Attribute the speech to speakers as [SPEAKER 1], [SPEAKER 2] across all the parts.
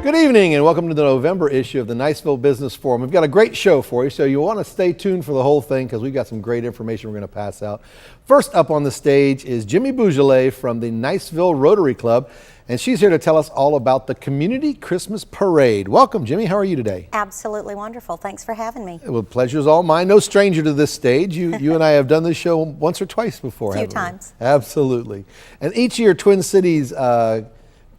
[SPEAKER 1] Good evening and welcome to the November issue of the Niceville Business Forum. We've got a great show for you, so you'll want to stay tuned for the whole thing because we've got some great information we're going to pass out. First up on the stage is Jimmie Boisjolie from the Niceville Rotary Club, and she's here to tell us all about the Community Christmas Parade. Welcome, Jimmie. How are you today?
[SPEAKER 2] Absolutely wonderful. Thanks for having me.
[SPEAKER 1] Well, pleasure's all mine. No stranger to this stage. You and I have done this show once or twice before,
[SPEAKER 2] A few
[SPEAKER 1] haven't we?
[SPEAKER 2] times.
[SPEAKER 1] Absolutely. And each year, Twin Cities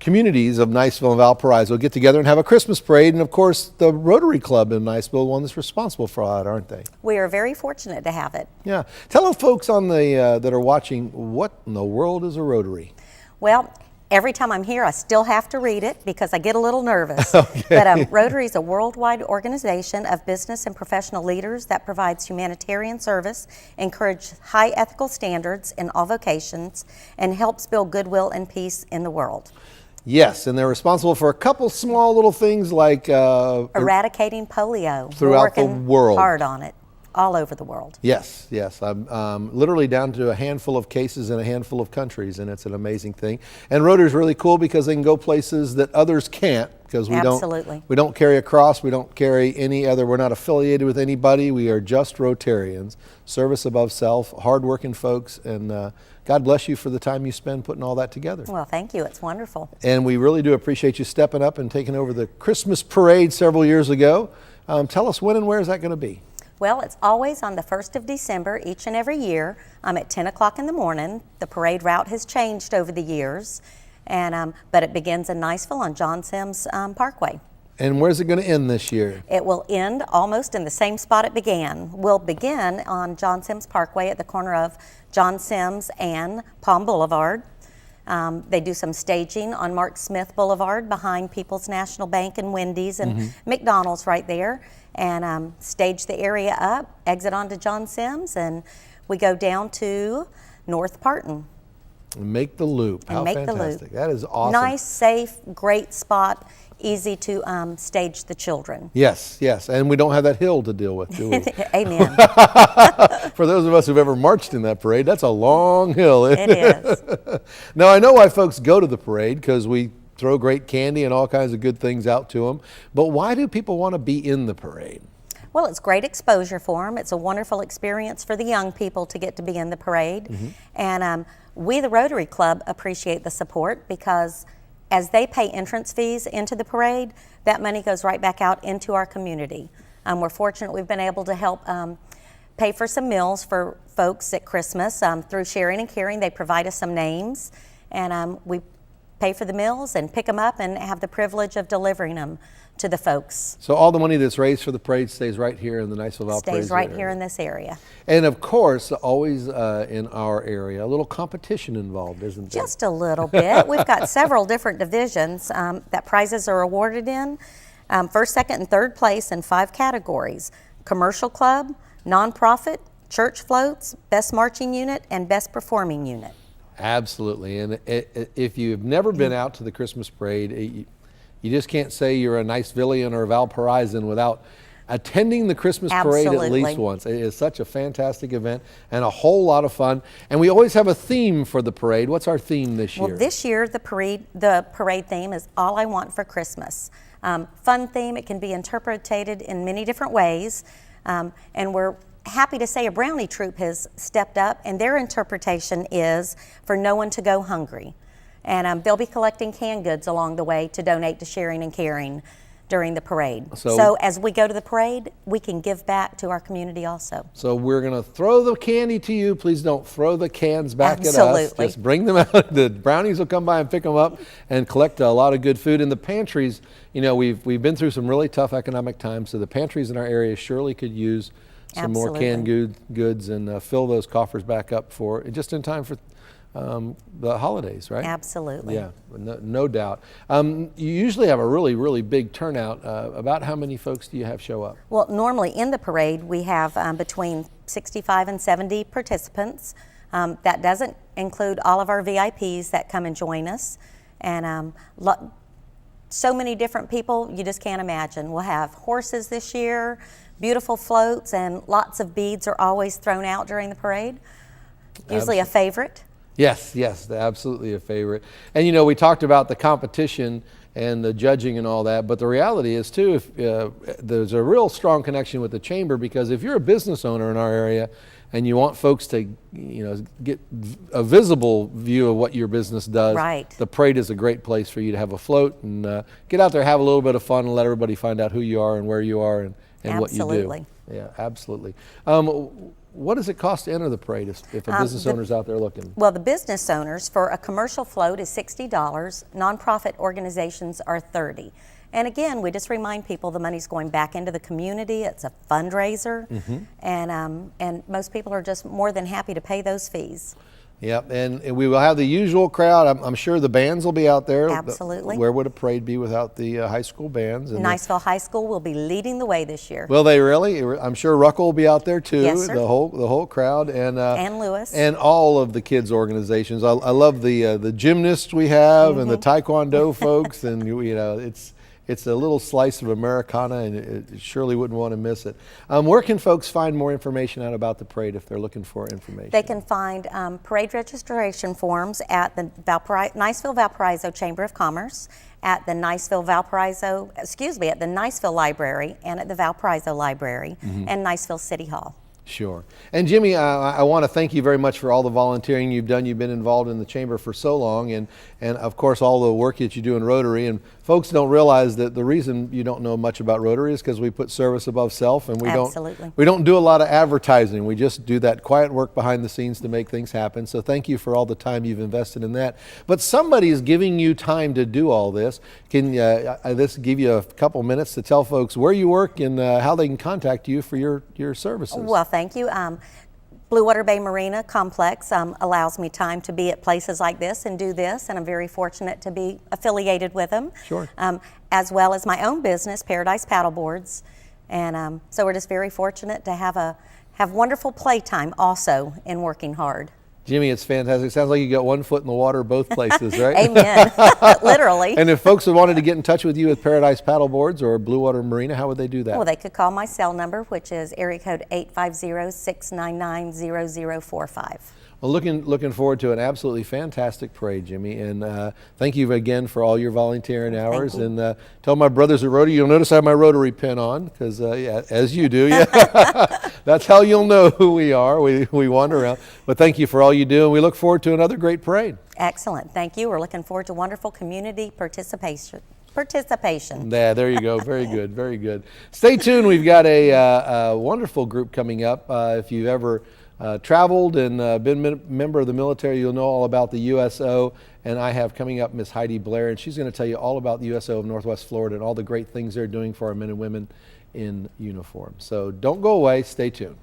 [SPEAKER 1] communities of Niceville and Valparaiso get together and have a Christmas parade, and of course the Rotary Club in Niceville, one that's responsible for that, aren't they?
[SPEAKER 2] We are very fortunate to have it.
[SPEAKER 1] Yeah. Tell the folks on the that are watching, what in the world is a Rotary?
[SPEAKER 2] Well, every time I'm here, I still have to read it because I get a little nervous.
[SPEAKER 1] Okay.
[SPEAKER 2] But Rotary is a worldwide organization of business and professional leaders that provides humanitarian service, encourages high ethical standards in all vocations, and helps build goodwill and peace in the world.
[SPEAKER 1] Yes, and they're responsible for a couple small little things like
[SPEAKER 2] eradicating polio.
[SPEAKER 1] Throughout the
[SPEAKER 2] We're working
[SPEAKER 1] world.
[SPEAKER 2] hard on it, all over the world.
[SPEAKER 1] Yes, yes. I'm literally down to a handful of cases in a handful of countries, and it's an amazing thing. And Rotary's really cool because they can go places that others can't, because we don't carry a cross, we don't carry any other, we're not affiliated with anybody, we are just Rotarians, service above self, hardworking folks, and God bless you for the time you spend putting all that together.
[SPEAKER 2] Well, thank you. It's wonderful.
[SPEAKER 1] And we really do appreciate you stepping up and taking over the Christmas parade several years ago. Tell us when and where is that going to be?
[SPEAKER 2] Well, it's always on the 1st of December each and every year at 10 o'clock in the morning. The parade route has changed over the years, and but it begins in Niceville on John Sims Parkway.
[SPEAKER 1] And where's it going to end this year?
[SPEAKER 2] It will end almost in the same spot it began. We'll begin on John Sims Parkway at the corner of John Sims and Palm Boulevard. They do some staging on Mark Smith Boulevard behind People's National Bank and Wendy's and McDonald's right there, and stage the area up, exit onto John Sims, and we go down to North Parton.
[SPEAKER 1] Make the loop. How fantastic. That is awesome.
[SPEAKER 2] Nice, safe, great spot. Easy to stage the children.
[SPEAKER 1] Yes, yes, and we don't have that hill to deal with, do we?
[SPEAKER 2] Amen.
[SPEAKER 1] For those of us who've ever marched in that parade, that's a long hill.
[SPEAKER 2] It is.
[SPEAKER 1] Now, I know why folks go to the parade, because we throw great candy and all kinds of good things out to them, but why do people want to be in the parade?
[SPEAKER 2] Well, it's great exposure for them. It's a wonderful experience for the young people to get to be in the parade. And we, the Rotary Club, appreciate the support because as they pay entrance fees into the parade, that money goes right back out into our community. We're fortunate we've been able to help pay for some meals for folks at Christmas through Sharing and Caring. They provide us some names, and we pay for the meals and pick them up and have the privilege of delivering them to the folks.
[SPEAKER 1] So all the money that's raised for the parade stays right here in the Niceville Valparaiso
[SPEAKER 2] Stays right
[SPEAKER 1] area.
[SPEAKER 2] here in this area.
[SPEAKER 1] And of course, always in our area, a little competition involved, isn't there?
[SPEAKER 2] Just a little bit. We've got several different divisions that prizes are awarded in. First, second, and third place in 5 categories: commercial club, nonprofit, church floats, best marching unit, and best performing unit.
[SPEAKER 1] Absolutely. And if you've never been out to the Christmas parade, you just can't say you're a Nicevillian or a Valparaisan without attending the Christmas parade at least once. It is such a fantastic event and a whole lot of fun. And we always have a theme for the parade. What's our theme this year?
[SPEAKER 2] Well, this year the parade theme is All I Want for Christmas. Fun theme. It can be interpreted in many different ways. And we're happy to say a brownie troop has stepped up, and their interpretation is for no one to go hungry. And they'll be collecting canned goods along the way to donate to Sharing and Caring during the parade. So as we go to the parade, we can give back to our community also.
[SPEAKER 1] So we're going to throw the candy to you. Please don't throw the cans back at us.
[SPEAKER 2] Absolutely.
[SPEAKER 1] Just bring them out. The brownies will come by and pick them up and collect a lot of good food. In the pantries, you know, we've been through some really tough economic times, so the pantries in our area surely could use some more canned goods and fill those coffers back up for just in time for the holidays, right?
[SPEAKER 2] Absolutely.
[SPEAKER 1] Yeah, no doubt. You usually have a really, really big turnout. About how many folks do you have show up?
[SPEAKER 2] Well, normally in the parade we have between 65 and 70 participants. That doesn't include all of our VIPs that come and join us. And so many different people you just can't imagine. We'll have horses this year, beautiful floats, and lots of beads are always thrown out during the parade. Usually a favorite.
[SPEAKER 1] Yes, absolutely a favorite. And you know, we talked about the competition and the judging and all that. But the reality is too, if there's a real strong connection with the chamber, because if you're a business owner in our area and you want folks to, get a visible view of what your business does,
[SPEAKER 2] right,
[SPEAKER 1] the parade is a great place for you to have a float and get out there, have a little bit of fun, and let everybody find out who you are and where you are and what you do. Yeah, absolutely. What does it cost to enter the parade if a business owner's out there looking?
[SPEAKER 2] Well, the business owners, for a commercial float, is $60. Nonprofit organizations are $30. And again, we just remind people the money's going back into the community. It's a fundraiser, and most people are just more than happy to pay those fees.
[SPEAKER 1] Yep, and we will have the usual crowd. I'm sure the bands will be out there.
[SPEAKER 2] Absolutely.
[SPEAKER 1] Where would a parade be without the high school bands? And
[SPEAKER 2] Niceville High School will be leading the way this year.
[SPEAKER 1] Will they really? I'm sure Ruckle will be out there too.
[SPEAKER 2] Yes, sir.
[SPEAKER 1] The whole crowd and
[SPEAKER 2] Lewis
[SPEAKER 1] and all of the kids organizations. I love the gymnasts we have and the Taekwondo folks, and it's a little slice of Americana, and it surely wouldn't want to miss it. Where can folks find more information out about the parade if they're looking for information?
[SPEAKER 2] They can find parade registration forms at the Niceville Valparaiso Chamber of Commerce, at the Niceville Library, and at the Valparaiso Library, and Niceville City Hall.
[SPEAKER 1] Sure. And Jimmie, I want to thank you very much for all the volunteering you've done. You've been involved in the chamber for so long, and of course all the work that you do in Rotary. And folks don't realize that the reason you don't know much about Rotary is because we put service above self, and we don't do a lot of advertising. We just do that quiet work behind the scenes to make things happen. So thank you for all the time you've invested in that. But somebody is giving you time to do all this. Can this give you a couple minutes to tell folks where you work and how they can contact you for your services?
[SPEAKER 2] Well, thank you. Blue Water Bay Marina Complex allows me time to be at places like this and do this, and I'm very fortunate to be affiliated with them.
[SPEAKER 1] Sure.
[SPEAKER 2] As well as my own business, Paradise Paddleboards, and so we're just very fortunate to have wonderful playtime also in working hard.
[SPEAKER 1] Jimmie, it's fantastic. Sounds like you got one foot in the water both places, right?
[SPEAKER 2] Amen. Literally.
[SPEAKER 1] And if folks wanted to get in touch with you with Paradise Paddleboards or Blue Water Marina, how would they do that?
[SPEAKER 2] Well, they could call my cell number, which is area code 850-699-0045.
[SPEAKER 1] Well, looking forward to an absolutely fantastic parade, Jimmie, and thank you again for all your volunteering hours. And tell my brothers at Rotary, you'll notice I have my Rotary pin on, because as you do, that's how you'll know who we are. We wander around, but thank you for all you do, and we look forward to another great parade.
[SPEAKER 2] Excellent, thank you. We're looking forward to wonderful community participation.
[SPEAKER 1] Yeah, there you go. Very good, very good. Stay tuned. We've got a wonderful group coming up. If you've ever traveled and been a member of the military, you'll know all about the USO, and I have coming up Miss Heidi Blair, and she's going to tell you all about the USO of Northwest Florida and all the great things they're doing for our men and women in uniform. So don't go away, stay tuned.